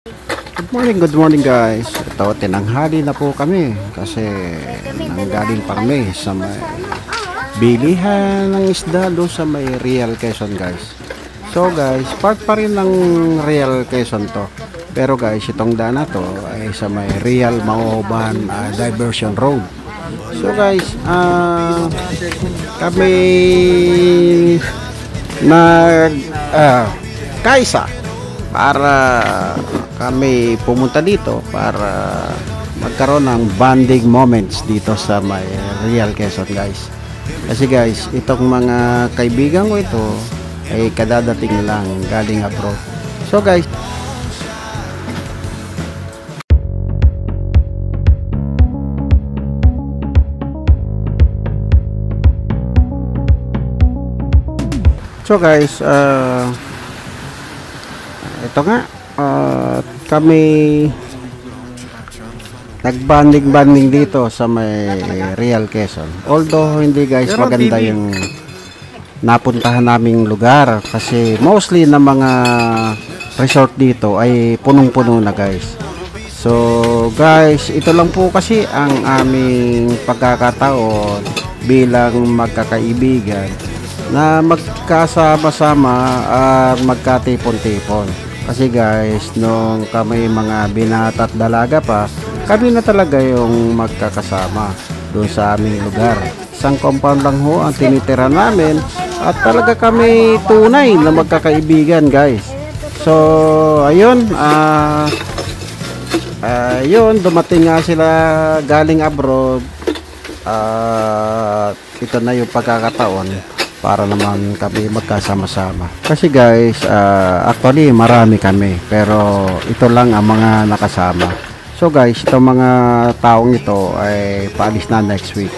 Good morning guys. Ito, tinanghali na po kami kasi nanggaling pa kami sa may bilihan ng isda doon sa may Real Quezon guys. So guys, part pa rin ng Real Quezon to. Pero guys, itong daan na to ay sa may Real Mauban Diversion Road. So guys, kami kaisa para kami pumunta dito para magkaroon ng bonding moments dito sa may Real Quezon guys. Kasi guys, itong mga kaibigan ko ito ay kadadating lang galing abroad. So guys, ito nga, kami nagbanding dito sa may Real Quezon. Although hindi guys maganda yung napuntahan naming lugar kasi mostly na mga resort dito ay punong-puno na guys. So guys, ito lang po kasi ang aming pagkakataon bilang magkakaibigan na magkasama-sama at magkatipon-tipon. Kasi guys, nung kami mga binata at dalaga pa, kami na talaga yung magkakasama doon sa aming lugar. Isang compound lang ho ang tinitira namin at talaga kami tunay na magkakaibigan guys. So ayun, dumating nga sila galing abroad at ito na yung pagkakataon para naman kami magkasama-sama. Kasi guys, actually marami kami pero ito lang ang mga nakasama. So guys, itong mga taong ito ay paalis na next week.